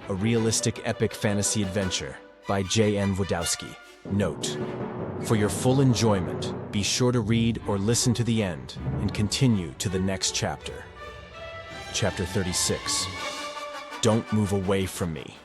a realistic epic fantasy adventure by Wdowski. Note: for your full enjoyment, be sure to read or listen to the end and continue to the next chapter. Chapter 36. Don't move away from me.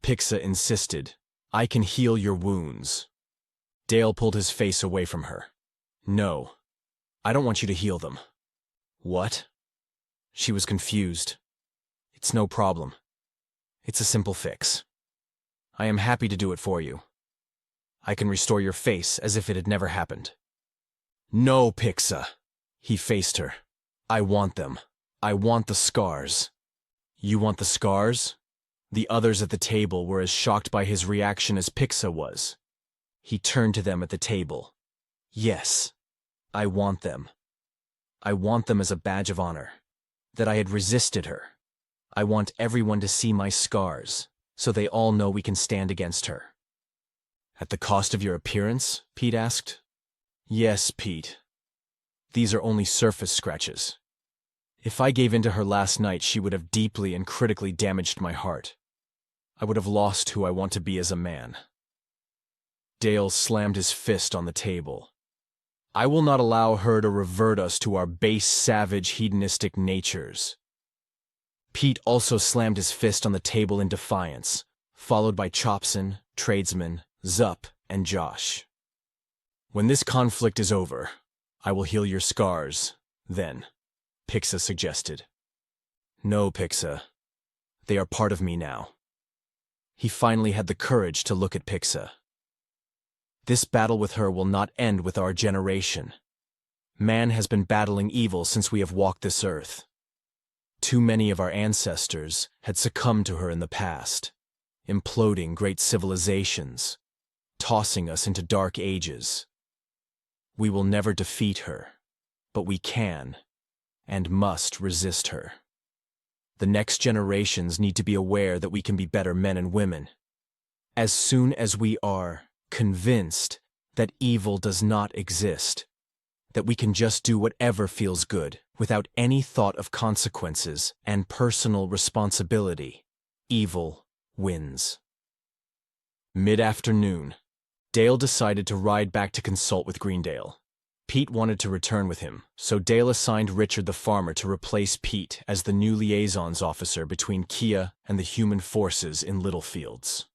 Pixa insisted. I can heal your wounds. Dale pulled his face away from her. No, I don't want you to heal them. What? She was confused. It's no problem. It's a simple fix. I am happy to do it for you. I can restore your face as if it had never happened. No, Pixa. He faced her. I want them. I want the scars. You want the scars? The others at the table were as shocked by his reaction as Pixa was. He turned to them at the table. Yes, I want them. I want them as a badge of honor. That I had resisted her. I want everyone to see my scars, so they all know we can stand against her. At the cost of your appearance? Pete asked. Yes, Pete. These are only surface scratches. If I gave in to her last night, she would have deeply and critically damaged my heart. I would have lost who I want to be as a man. Dale slammed his fist on the table. I will not allow her to revert us to our base, savage, hedonistic natures. Pete also slammed his fist on the table in defiance, followed by Chopson, Tradesman, Zup, and Josh. When this conflict is over, I will heal your scars, then, Pixa suggested. No, Pixa. They are part of me now. He finally had the courage to look at Pixa. This battle with her will not end with our generation. Man has been battling evil since we have walked this earth. Too many of our ancestors had succumbed to her in the past, imploding great civilizations, tossing us into dark ages. We will never defeat her, but we can and must resist her. The next generations need to be aware that we can be better men and women. As soon as we are convinced that evil does not exist, that we can just do whatever feels good without any thought of consequences and personal responsibility, evil wins. Mid-afternoon, Dale decided to ride back to consult with Greendale. Pete wanted to return with him, so Dale assigned Richard the farmer to replace Pete as the new liaisons officer between Kia and the human forces in Littlefields.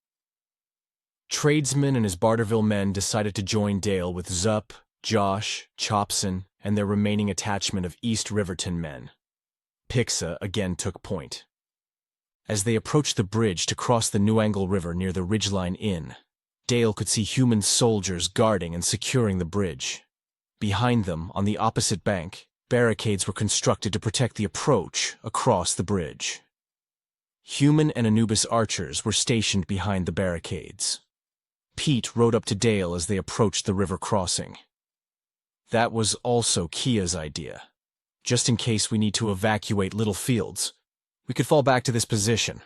Tradesman and his Barterville men decided to join Dale with Zup, Josh, Chopson, and their remaining attachment of East Riverton men. Pixa again took point. As they approached the bridge to cross the New Angle River near the Ridgeline Inn, Dale could see human soldiers guarding and securing the bridge. Behind them, on the opposite bank, barricades were constructed to protect the approach across the bridge. Human and Anubis archers were stationed behind the barricades. Pete rode up to Dale as they approached the river crossing. That was also Kia's idea. Just in case we need to evacuate Littlefields, we could fall back to this position.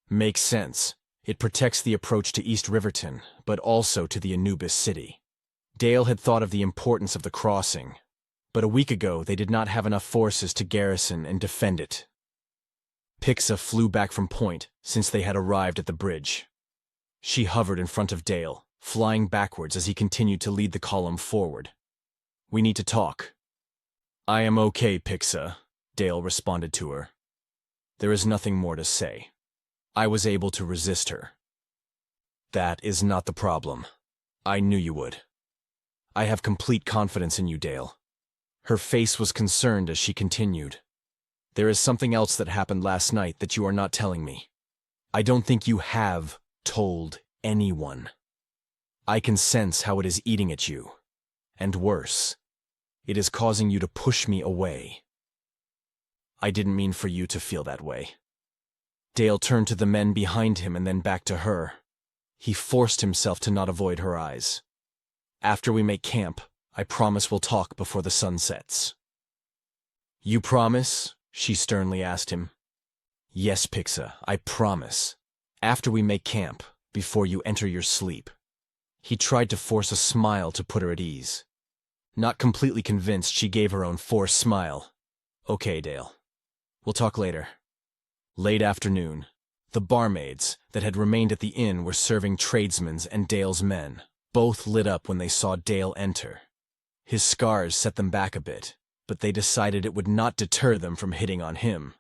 Makes sense. It protects the approach to East Riverton, but also to the Anubis city. Dale had thought of the importance of the crossing, but a week ago they did not have enough forces to garrison and defend it. Pixa flew back from point since they had arrived at the bridge. She hovered in front of Dale, flying backwards as he continued to lead the column forward. We need to talk. I am okay, Pixa, Dale responded to her. There is nothing more to say. I was able to resist her. That is not the problem. I knew you would. I have complete confidence in you, Dale. Her face was concerned as she continued. There is something else that happened last night that you are not telling me. I don't think you have told anyone. I can sense how it is eating at you. And worse, it is causing you to push me away. I didn't mean for you to feel that way. Dale turned to the men behind him and then back to her. He forced himself to not avoid her eyes. After we make camp, I promise we'll talk before the sun sets. You promise? She sternly asked him. Yes, Pixa, I promise. After we make camp, before you enter your sleep. He tried to force a smile to put her at ease. Not completely convinced, she gave her own forced smile. Okay, Dale. We'll talk later. Late afternoon. The barmaids that had remained at the inn were serving tradesmen's and Dale's men. Both lit up when they saw Dale enter. His scars set them back a bit, but they decided it would not deter them from hitting on him.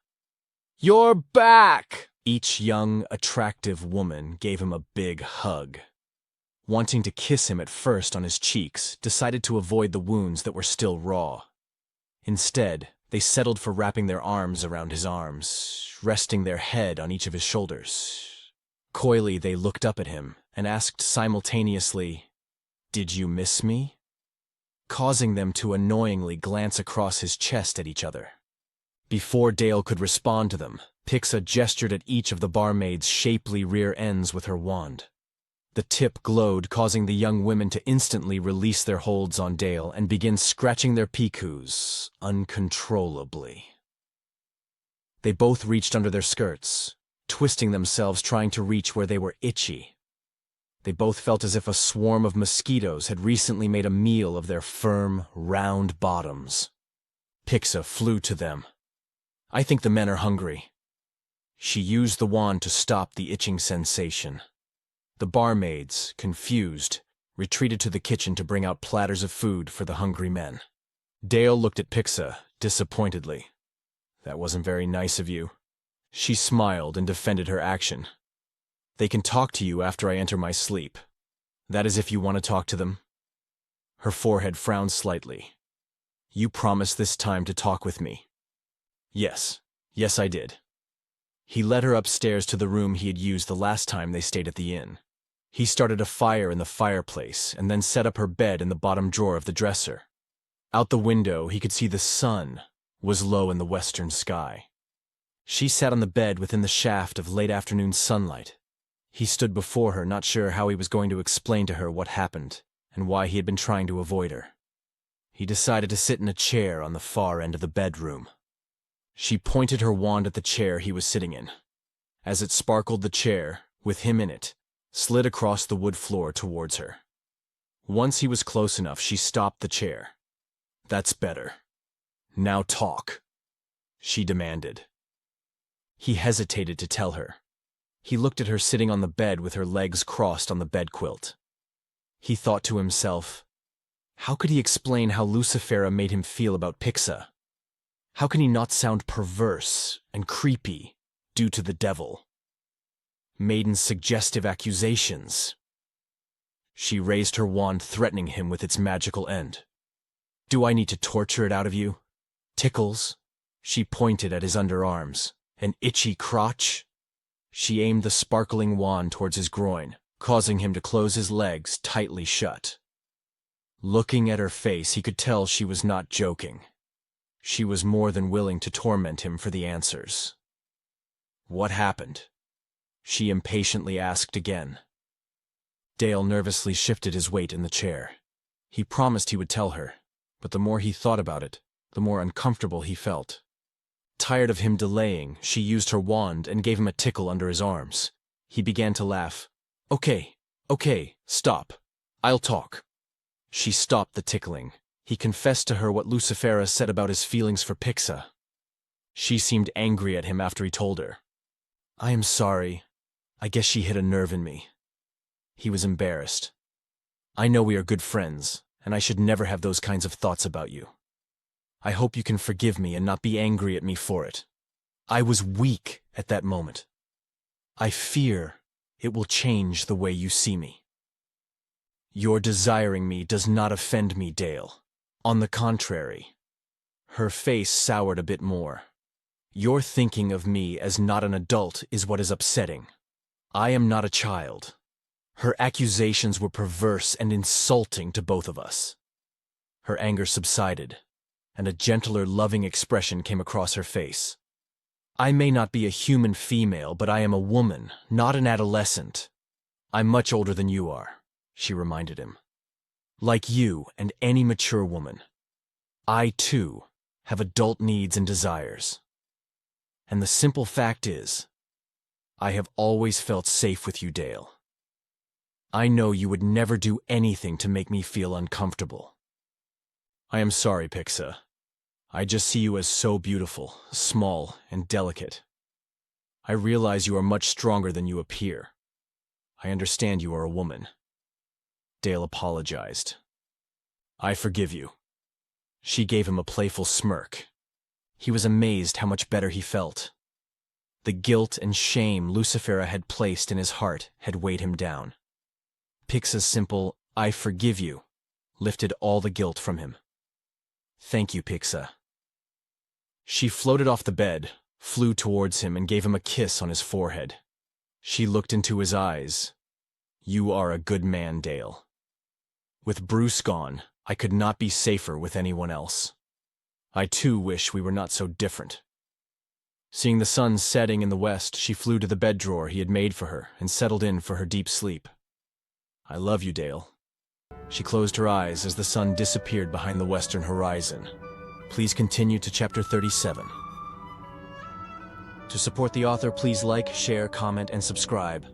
"You're back!" Each young, attractive woman gave him a big hug. Wanting to kiss him at first on his cheeks, decided to avoid the wounds that were still raw. Instead, they settled for wrapping their arms around his arms, resting their head on each of his shoulders. Coyly, they looked up at him and asked simultaneously, "Did you miss me?" causing them to annoyingly glance across his chest at each other. Before Dale could respond to them, Pixa gestured at each of the barmaid's shapely rear ends with her wand. The tip glowed, causing the young women to instantly release their holds on Dale and begin scratching their picus uncontrollably. They both reached under their skirts, twisting themselves trying to reach where they were itchy. They both felt as if a swarm of mosquitoes had recently made a meal of their firm, round bottoms. Pixa flew to them. "I think the men are hungry." She used the wand to stop the itching sensation. The barmaids, confused, retreated to the kitchen to bring out platters of food for the hungry men. Dale looked at Pixa disappointedly. "That wasn't very nice of you." She smiled and defended her action. "They can talk to you after I enter my sleep. That is if you want to talk to them." Her forehead frowned slightly. "You promised this time to talk with me." Yes, I did." He led her upstairs to the room he had used the last time they stayed at the inn. He started a fire in the fireplace and then set up her bed in the bottom drawer of the dresser. Out the window, he could see the sun was low in the western sky. She sat on the bed within the shaft of late afternoon sunlight. He stood before her, not sure how he was going to explain to her what happened and why he had been trying to avoid her. He decided to sit in a chair on the far end of the bedroom. She pointed her wand at the chair he was sitting in. As it sparkled, the chair, with him in it, slid across the wood floor towards her. Once he was close enough, she stopped the chair. "That's better. Now talk," she demanded. He hesitated to tell her. He looked at her sitting on the bed with her legs crossed on the bed quilt. He thought to himself, how could he explain how Lucifera made him feel about Pixa? How can he not sound perverse and creepy due to the devil? Maiden's suggestive accusations. She raised her wand, threatening him with its magical end. "Do I need to torture it out of you? Tickles?" She pointed at his underarms. "An itchy crotch?" She aimed the sparkling wand towards his groin, causing him to close his legs tightly shut. Looking at her face, he could tell she was not joking. She was more than willing to torment him for the answers. "What happened?" she impatiently asked again. Dale nervously shifted his weight in the chair. He promised he would tell her, but the more he thought about it, the more uncomfortable he felt. Tired of him delaying, she used her wand and gave him a tickle under his arms. He began to laugh. Okay, stop. I'll talk." She stopped the tickling. He confessed to her what Lucifera said about his feelings for Pixa. She seemed angry at him after he told her. "I am sorry. I guess she hit a nerve in me." He was embarrassed. "I know we are good friends, and I should never have those kinds of thoughts about you. I hope you can forgive me and not be angry at me for it. I was weak at that moment. I fear it will change the way you see me." "Your desiring me does not offend me, Dale. On the contrary." Her face soured a bit more. "Your thinking of me as not an adult is what is upsetting. I am not a child." Her accusations were perverse and insulting to both of us. Her anger subsided, and a gentler, loving expression came across her face. "I may not be a human female, but I am a woman, not an adolescent. I'm much older than you are," she reminded him. "Like you and any mature woman. I, too, have adult needs and desires. And the simple fact is, I have always felt safe with you, Dale. I know you would never do anything to make me feel uncomfortable. I am sorry, Pixa. I just see you as so beautiful, small, and delicate. I realize you are much stronger than you appear. I understand you are a woman. Dale apologized. I forgive you. She gave him a playful smirk. He was amazed how much better he felt. The guilt and shame Lucifera had placed in his heart had weighed him down. Pixa's simple, I forgive you, lifted all the guilt from him. Thank you, Pixa. She floated off the bed, flew towards him, and gave him a kiss on his forehead. She looked into his eyes. You are a good man, Dale. With Bruce gone, I could not be safer with anyone else. I too wish we were not so different. Seeing the sun setting in the west, she flew to the bed drawer he had made for her and settled in for her deep sleep. I love you, Dale. She closed her eyes as the sun disappeared behind the western horizon. Please continue to Chapter 37. To support the author, please like, share, comment, and subscribe.